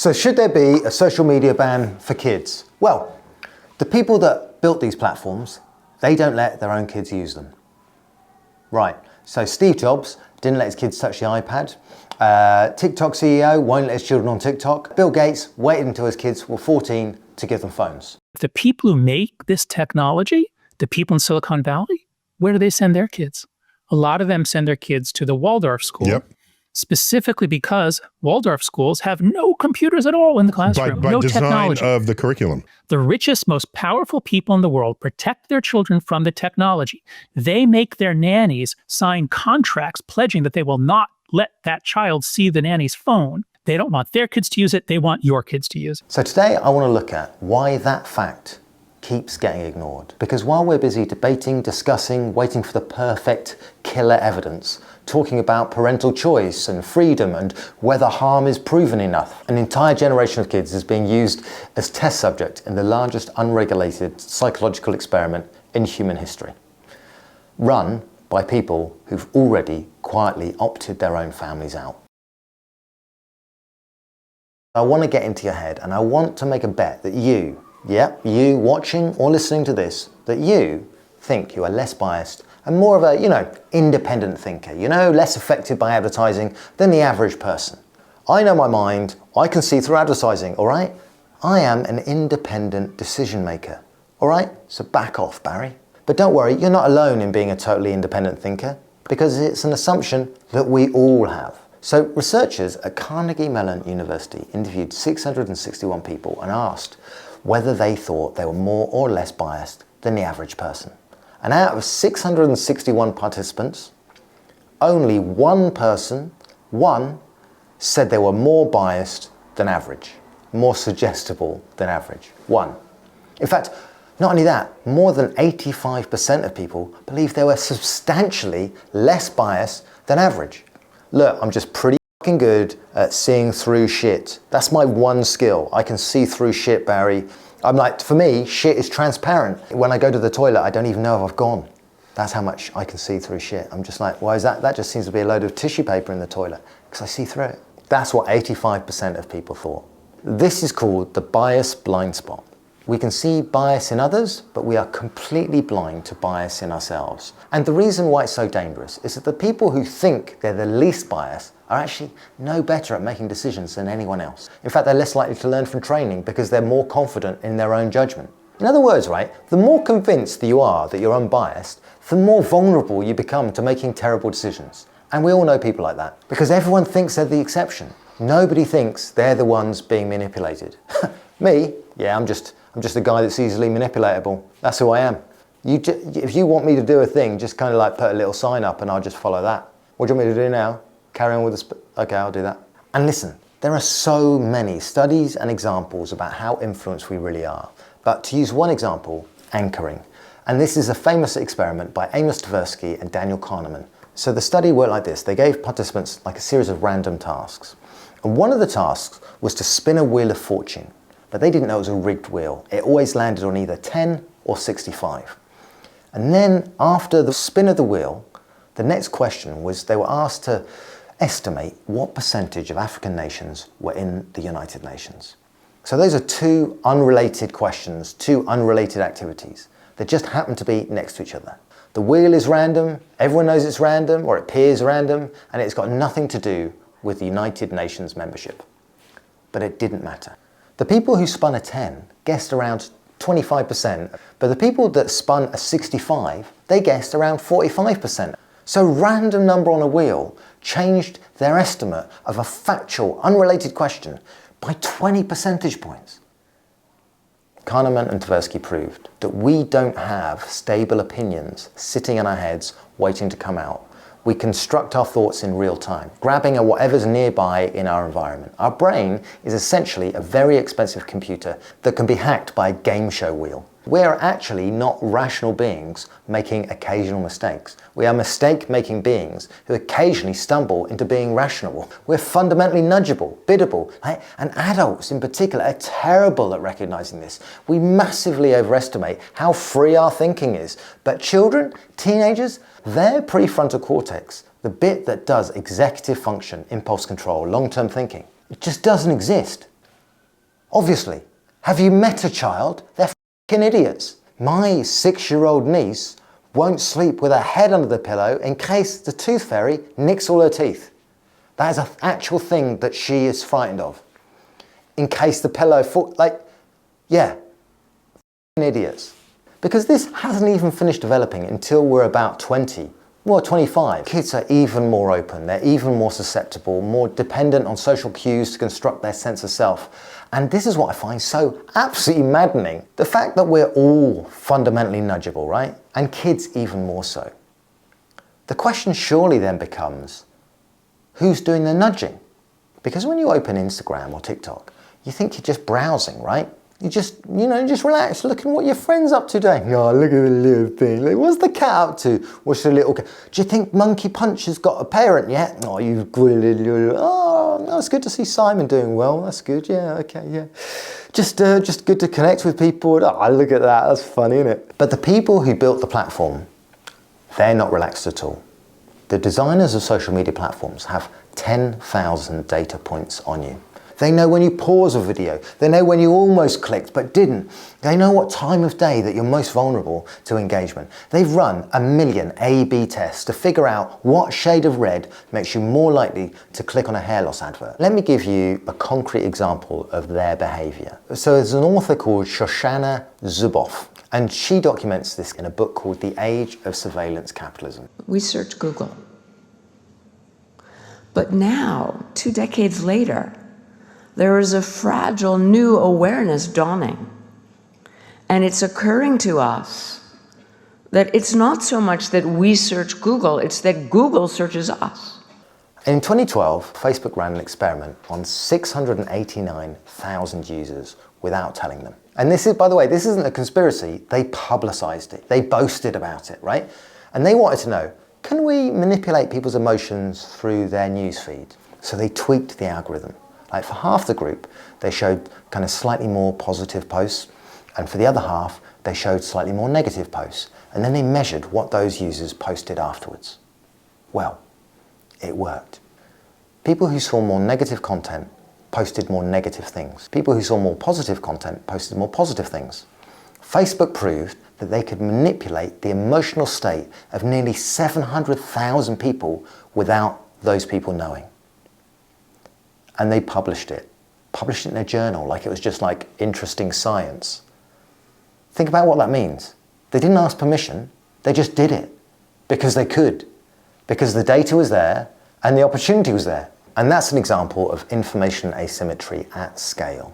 So should there be a social media ban for kids? Well, the people that built these platforms, they don't let their own kids use them. Right, so Steve Jobs didn't let his kids touch the iPad. TikTok CEO won't let his children on TikTok. Bill Gates waited until his kids were 14 to give them phones. The people who make this technology, the people in Silicon Valley, where do they send their kids? A lot of them send their kids to the Waldorf school, specifically because Waldorf schools have no computers at all in the classroom, by no design technology. Of the curriculum. The richest, most powerful people in the world protect their children from the technology. They make their nannies sign contracts pledging that they will not let that child see the nanny's phone. They don't want their kids to use it. They want your kids to use it. So today I want to look at why that fact keeps getting ignored. Because while we're busy debating, discussing, waiting for the perfect killer evidence, talking about parental choice and freedom and whether harm is proven enough, an entire generation of kids is being used as test subject in the largest unregulated psychological experiment in human history, run by people who've already quietly opted their own families out. I want to get into your head and I want to make a bet that you watching or listening to this, that you think you are less biased and more of a, independent thinker, less affected by advertising than the average person. I know my mind, I can see through advertising, all right? I am an independent decision maker, all right? So back off, Barry. But don't worry, you're not alone in being a totally independent thinker, because it's an assumption that we all have. So researchers at Carnegie Mellon University interviewed 661 people and asked whether they thought they were more or less biased than the average person. And out of 661 participants, only one person, said they were more biased than average, more suggestible than average. One. In fact, not only that, more than 85% of people believe they were substantially less biased than average. Look, I'm just pretty fucking good at seeing through shit. That's my one skill. I can see through shit, Barry. For me, shit is transparent. When I go to the toilet, I don't even know if I've gone. That's how much I can see through shit. I'm just like, why is that? That just seems to be a load of tissue paper in the toilet, because I see through it. That's what 85% of people thought. This is called the bias blind spot. We can see bias in others, but we are completely blind to bias in ourselves. And the reason why it's so dangerous is that the people who think they're the least biased are actually no better at making decisions than anyone else. In fact, they're less likely to learn from training because they're more confident in their own judgment. In other words, the more convinced that you are that you're unbiased, the more vulnerable you become to making terrible decisions. And we all know people like that, because everyone thinks they're the exception. Nobody thinks they're the ones being manipulated. Me? Yeah, I'm just a guy that's easily manipulatable. That's who I am. If you want me to do a thing, just kind of put a little sign up and I'll just follow that. What do you want me to do now? Carry on with okay, I'll do that. And listen, there are so many studies and examples about how influenced we really are. But to use one example, anchoring. And this is a famous experiment by Amos Tversky and Daniel Kahneman. So the study worked like this. They gave participants a series of random tasks. And one of the tasks was to spin a wheel of fortune. But they didn't know it was a rigged wheel. It always landed on either 10 or 65. And then after the spin of the wheel, the next question was they were asked to estimate what percentage of African nations were in the United Nations. So those are two unrelated questions, two unrelated activities that just happen to be next to each other. The wheel is random, everyone knows it's random, or it appears random, and it's got nothing to do with the United Nations membership. But it didn't matter. The people who spun a 10 guessed around 25%, but the people that spun a 65, they guessed around 45%. So random number on a wheel changed their estimate of a factual, unrelated question by 20 percentage points. Kahneman and Tversky proved that we don't have stable opinions sitting in our heads waiting to come out. We construct our thoughts in real time, grabbing at whatever's nearby in our environment. Our brain is essentially a very expensive computer that can be hacked by a game show wheel. We are actually not rational beings making occasional mistakes. We are mistake-making beings who occasionally stumble into being rational. We're fundamentally nudgeable, biddable, and adults in particular are terrible at recognizing this. We massively overestimate how free our thinking is. But children, teenagers, their prefrontal cortex, the bit that does executive function, impulse control, long-term thinking, it just doesn't exist. Obviously. Have you met a child? They're f***ing idiots. My 6-year-old niece won't sleep with her head under the pillow in case the tooth fairy nicks all her teeth. That is an actual thing that she is frightened of. In case the pillow yeah, f***ing idiots. Because this hasn't even finished developing until we're about 20. Well, 25. Kids are even more open, they're even more susceptible, more dependent on social cues to construct their sense of self. And this is what I find so absolutely maddening. The fact that we're all fundamentally nudgeable, right? And kids even more so. The question surely then becomes, who's doing the nudging? Because when you open Instagram or TikTok, you think you're just browsing, right? You just relax, look at what your friend's up to today. Oh, look at the little thing. Like, what's the cat up to? What's the little cat? Do you think Monkey Punch has got a parent yet? Oh, you little. Oh, no, it's good to see Simon doing well. That's good. Yeah, okay, yeah. Just good to connect with people. Oh, look at that. That's funny, isn't it? But the people who built the platform, they're not relaxed at all. The designers of social media platforms have 10,000 data points on you. They know when you pause a video. They know when you almost clicked but didn't. They know what time of day that you're most vulnerable to engagement. They've run 1 million A/B tests to figure out what shade of red makes you more likely to click on a hair loss advert. Let me give you a concrete example of their behavior. So there's an author called Shoshana Zuboff, and she documents this in a book called The Age of Surveillance Capitalism. We search Google. But now, 2 decades later, there is a fragile new awareness dawning. And it's occurring to us that it's not so much that we search Google, it's that Google searches us. In 2012, Facebook ran an experiment on 689,000 users without telling them. And this is, by the way, this isn't a conspiracy. They publicized it. They boasted about it, right? And they wanted to know, can we manipulate people's emotions through their newsfeed? So they tweaked the algorithm. Like for half the group, they showed kind of slightly more positive posts, and for the other half, they showed slightly more negative posts. And then they measured what those users posted afterwards. Well, it worked. People who saw more negative content posted more negative things. People who saw more positive content posted more positive things. Facebook proved that they could manipulate the emotional state of nearly 700,000 people without those people knowing. And they published it in a journal like it was just like interesting science. Think about what that means. They didn't ask permission, they just did it because they could, because the data was there and the opportunity was there. And that's an example of information asymmetry at scale.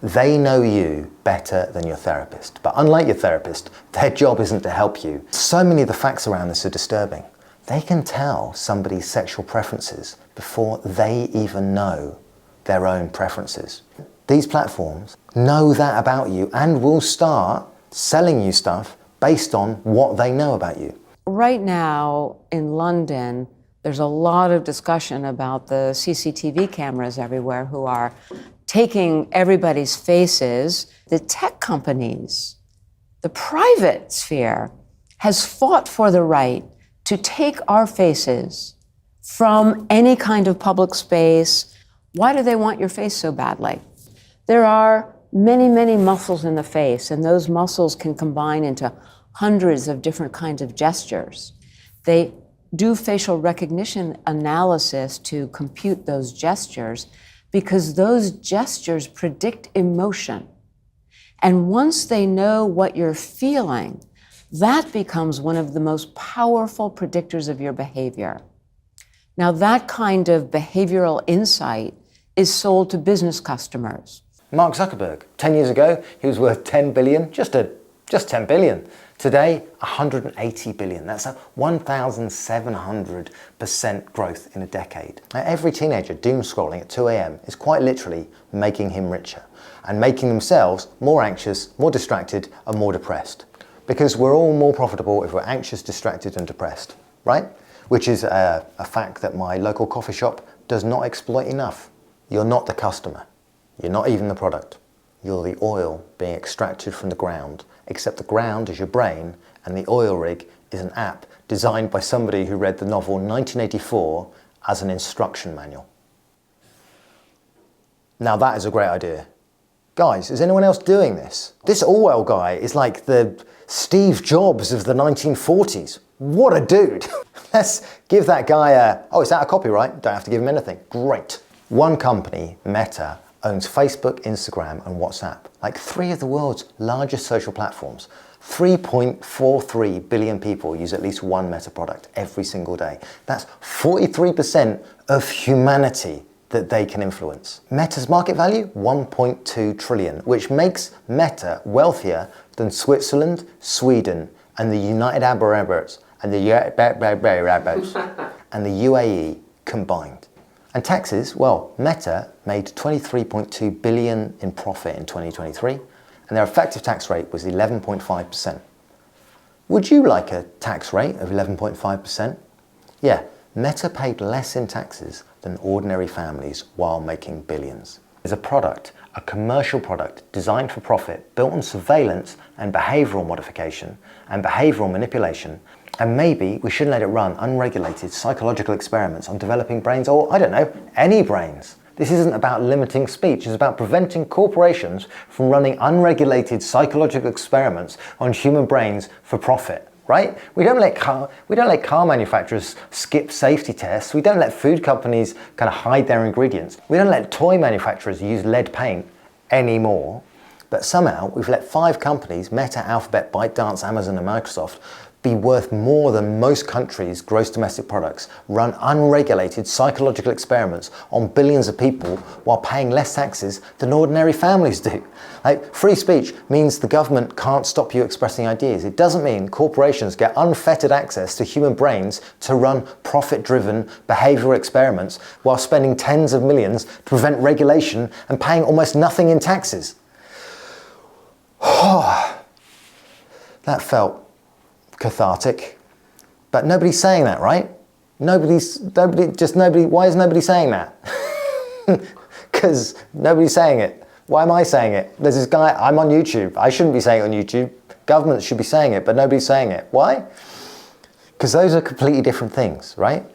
They know you better than your therapist, but unlike your therapist, their job isn't to help you. So many of the facts around this are disturbing. They can tell somebody's sexual preferences before they even know their own preferences. These platforms know that about you and will start selling you stuff based on what they know about you. Right now in London, there's a lot of discussion about the CCTV cameras everywhere who are taking everybody's faces. The tech companies, the private sphere, has fought for the right to take our faces from any kind of public space. Why do they want your face so badly? There are many, many muscles in the face, and those muscles can combine into hundreds of different kinds of gestures. They do facial recognition analysis to compute those gestures because those gestures predict emotion. And once they know what you're feeling, that becomes one of the most powerful predictors of your behavior. Now, that kind of behavioral insight is sold to business customers. Mark Zuckerberg, 10 years ago, he was worth 10 billion, just 10 billion. Today, 180 billion. That's a 1,700% growth in a decade. Now, every teenager doom scrolling at 2 a.m. is quite literally making him richer and making themselves more anxious, more distracted, and more depressed. Because we're all more profitable if we're anxious, distracted, and depressed, right? Which is a fact that my local coffee shop does not exploit enough. You're not the customer. You're not even the product. You're the oil being extracted from the ground, except the ground is your brain and the oil rig is an app designed by somebody who read the novel 1984 as an instruction manual. Now that is a great idea. Guys, is anyone else doing this? This Orwell guy is like the Steve Jobs of the 1940s. What a dude. Let's give that guy oh, is that a copyright? Don't have to give him anything. Great. One company, Meta, owns Facebook, Instagram, and WhatsApp, like 3 of the world's largest social platforms. 3.43 billion people use at least one Meta product every single day. That's 43% of humanity that they can influence. Meta's market value, 1.2 trillion, which makes Meta wealthier than Switzerland, Sweden, and the United Arab Emirates, and the UAE combined. And taxes, well, Meta made 23.2 billion in profit in 2023, and their effective tax rate was 11.5%. Would you like a tax rate of 11.5%? Yeah, Meta paid less in taxes than ordinary families while making billions. It's a product, a commercial product designed for profit, built on surveillance and behavioural modification and behavioural manipulation, and maybe we shouldn't let it run unregulated psychological experiments on developing brains, or I don't know, any brains. This isn't about limiting speech, it's about preventing corporations from running unregulated psychological experiments on human brains for profit. Right? We don't let car manufacturers skip safety tests. We don't let food companies kind of hide their ingredients. We don't let toy manufacturers use lead paint anymore. But somehow we've let 5 companies, Meta, Alphabet, ByteDance, Amazon, and Microsoft, be worth more than most countries' gross domestic products, run unregulated psychological experiments on billions of people while paying less taxes than ordinary families do. Like, free speech means the government can't stop you expressing ideas. It doesn't mean corporations get unfettered access to human brains to run profit-driven behavioural experiments while spending tens of millions to prevent regulation and paying almost nothing in taxes. That felt cathartic, but nobody's saying that, right? Why is nobody saying that? Because nobody's saying it. Why am I saying it? There's this guy, I'm on YouTube. I shouldn't be saying it on YouTube. Governments should be saying it, but nobody's saying it. Why? Because those are completely different things, right?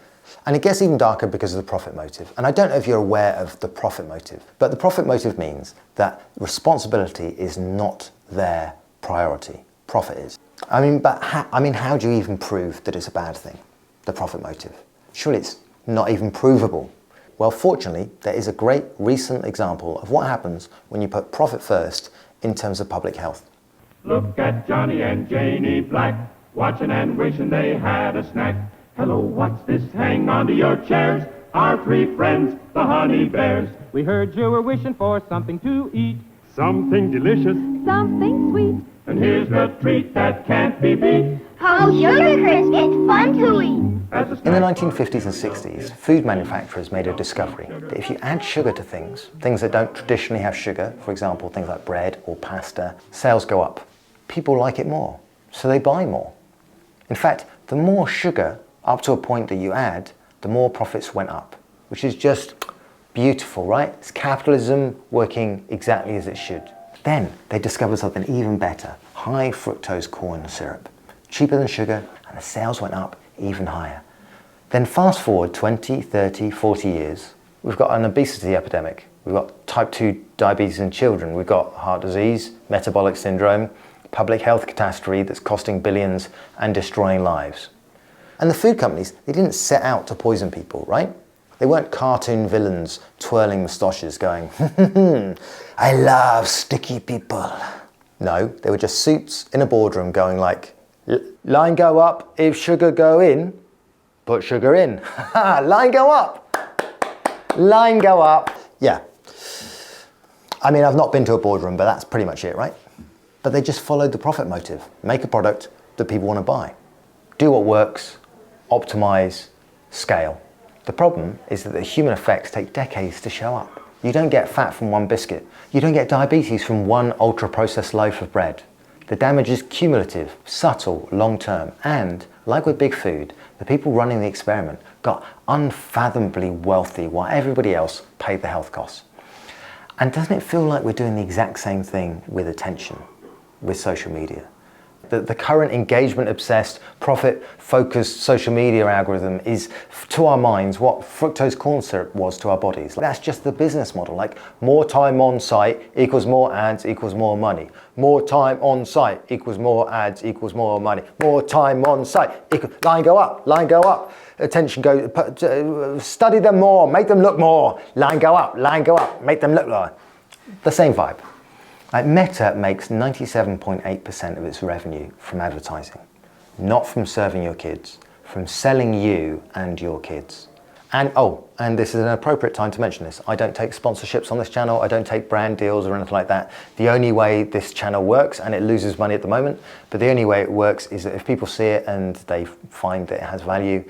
And it gets even darker because of the profit motive. And I don't know if you're aware of the profit motive, but the profit motive means that responsibility is not their priority. Profit is. How do you even prove that it's a bad thing? The profit motive. Surely it's not even provable. Well, fortunately, there is a great recent example of what happens when you put profit first in terms of public health. Look at Johnny and Janie Black, watching and wishing they had a snack. Hello, what's this? Hang on to your chairs. Our 3 friends, the honey bears. We heard you were wishing for something to eat. Something delicious. Something sweet. And here's the treat that can't be beat. Oh, Sugar Crisp, it's fun to eat. In the 1950s and 60s, food manufacturers made a discovery that if you add sugar to things that don't traditionally have sugar, for example, things like bread or pasta, sales go up. People like it more, so they buy more. In fact, the more sugar up to a point that you add, the more profits went up, which is just beautiful, right? It's capitalism working exactly as it should. Then they discovered something even better, high fructose corn syrup. Cheaper than sugar, and the sales went up even higher. Then fast forward 20, 30, 40 years, we've got an obesity epidemic. We've got type 2 diabetes in children. We've got heart disease, metabolic syndrome, public health catastrophe that's costing billions and destroying lives. And the food companies, they didn't set out to poison people, right? They weren't cartoon villains twirling moustaches going, I love sticky people. No, they were just suits in a boardroom going like, line go up, if sugar go in, put sugar in. Line go up. Line go up. Yeah. I mean, I've not been to a boardroom, but that's pretty much it, right? But they just followed the profit motive. Make a product that people want to buy. Do what works, optimize, scale. The problem is that the human effects take decades to show up. You don't get fat from one biscuit. You don't get diabetes from one ultra-processed loaf of bread. The damage is cumulative, subtle, long-term, and, like with big food, the people running the experiment got unfathomably wealthy while everybody else paid the health costs. And doesn't it feel like we're doing the exact same thing with attention, with social media? The current engagement-obsessed, profit-focused social media algorithm is, to our minds, what fructose corn syrup was to our bodies. That's just the business model. Like, more time on site equals more ads equals more money. More time on site equals more ads equals more money. More time on site equals, line go up, line go up. Attention go, study them more, make them look more. Line go up, make them look lower. The same vibe. Like, Meta makes 97.8% of its revenue from advertising, not from serving your kids, from selling you and your kids. And and this is an appropriate time to mention this. I don't take sponsorships on this channel. I don't take brand deals or anything like that. The only way this channel works, and it loses money at the moment, but the only way it works is that if people see it and they find that it has value,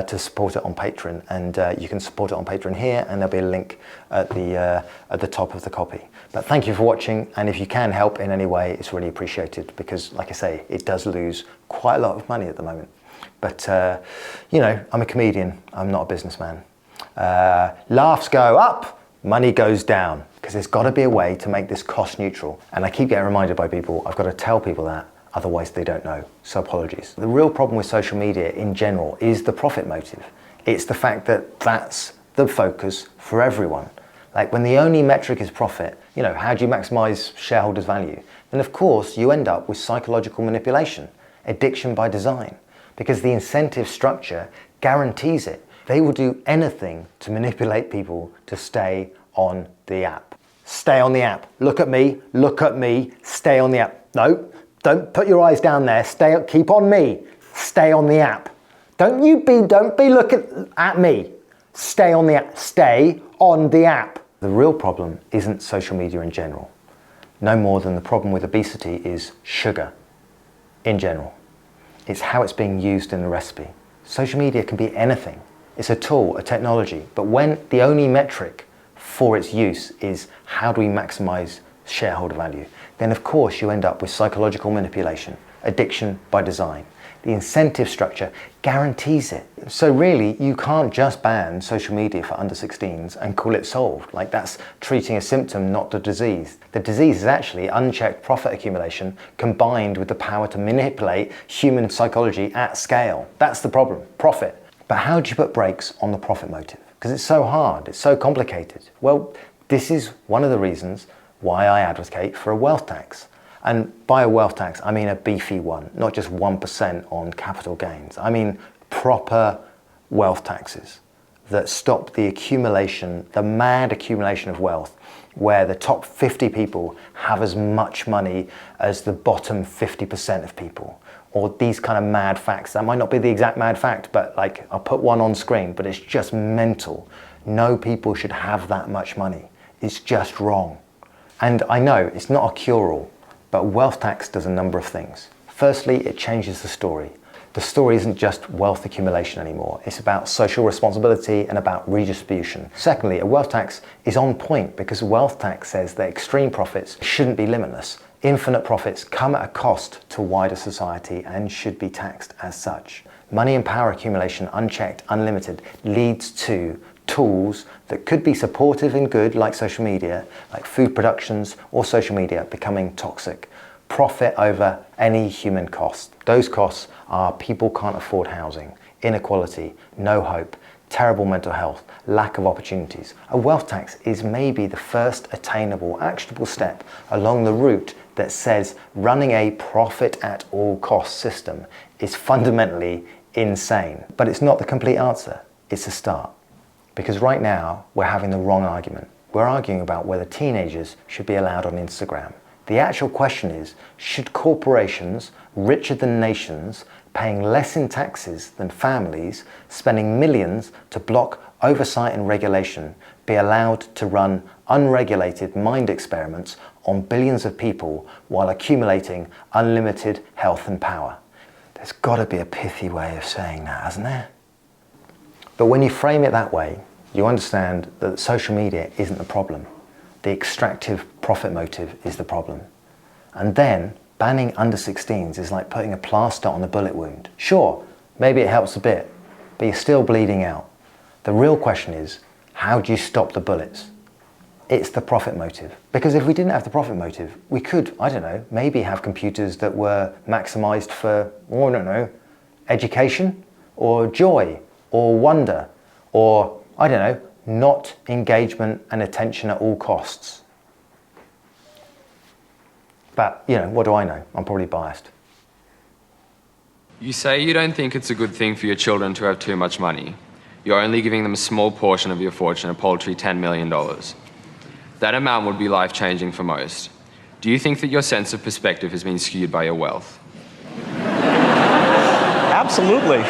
to support it on Patreon. And you can support it on Patreon here, and there'll be a link at the top of the copy. But thank you for watching, and if you can help in any way, it's really appreciated, because, like I say, it does lose quite a lot of money at the moment. But, you know, I'm a comedian, I'm not a businessman. Laughs go up, money goes down, because there's got to be a way to make this cost neutral. And I keep getting reminded by people, I've got to tell people that, otherwise they don't know, so apologies. The real problem with social media in general is the profit motive. It's the fact that that's the focus for everyone. Like, when the only metric is profit, you know, how do you maximize shareholders' value? Then of course you end up with psychological manipulation, addiction by design, because the incentive structure guarantees it. They will do anything to manipulate people to stay on the app. Stay on the app. Look at me, stay on the app. No, don't put your eyes down there. Keep on me. Stay on the app. Don't be looking at me. Stay on the app. Stay on the app. The real problem isn't social media in general. No more than the problem with obesity is sugar in general. It's how it's being used in the recipe. Social media can be anything. It's a tool, a technology, but when the only metric for its use is how do we maximize shareholder value, then of course you end up with psychological manipulation, addiction by design. The incentive structure guarantees it. So really, you can't just ban social media for under 16s and call it solved. Like, that's treating a symptom, not the disease. The disease is actually unchecked profit accumulation combined with the power to manipulate human psychology at scale. That's the problem, profit. But how do you put brakes on the profit motive? Because it's so hard, it's so complicated. Well, this is one of the reasons why I advocate for a wealth tax. And by a wealth tax, I mean a beefy one, not just 1% on capital gains. I mean proper wealth taxes that stop the accumulation, the mad accumulation of wealth, where the top 50 people have as much money as the bottom 50% of people. Or these kind of mad facts. That might not be the exact mad fact, but like, I'll put one on screen, but it's just mental. No people should have that much money. It's just wrong. And I know it's not a cure-all, but wealth tax does a number of things. Firstly, it changes the story. The story isn't just wealth accumulation anymore. It's about social responsibility and about redistribution. Secondly, a wealth tax is on point because wealth tax says that extreme profits shouldn't be limitless. Infinite profits come at a cost to wider society and should be taxed as such. Money and power accumulation, unchecked, unlimited, leads to tools that could be supportive and good, like social media, like food productions or social media, becoming toxic. Profit over any human cost. Those costs are people can't afford housing, inequality, no hope, terrible mental health, lack of opportunities. A wealth tax is maybe the first attainable, actionable step along the route that says running a profit at all costs system is fundamentally insane. But it's not the complete answer, it's a start. Because right now, we're having the wrong argument. We're arguing about whether teenagers should be allowed on Instagram. The actual question is, should corporations richer than nations, paying less in taxes than families, spending millions to block oversight and regulation, be allowed to run unregulated mind experiments on billions of people while accumulating unlimited health and power? There's got to be a pithy way of saying that, hasn't there? But when you frame it that way, you understand that social media isn't the problem. The extractive profit motive is the problem. And then banning under 16s is like putting a plaster on the bullet wound. Sure, maybe it helps a bit, but you're still bleeding out. The real question is, how do you stop the bullets? it's the profit motive. Because if we didn't have the profit motive, we could, I don't know, maybe have computers that were maximized for, I don't know, education or joy or wonder or, I don't know, not engagement and attention at all costs. But, you know, what do I know? I'm probably biased. You say you don't think it's a good thing for your children to have too much money. You're only giving them a small portion of your fortune, a paltry $10 million. That amount would be life-changing for most. Do you think that your sense of perspective has been skewed by your wealth? Absolutely.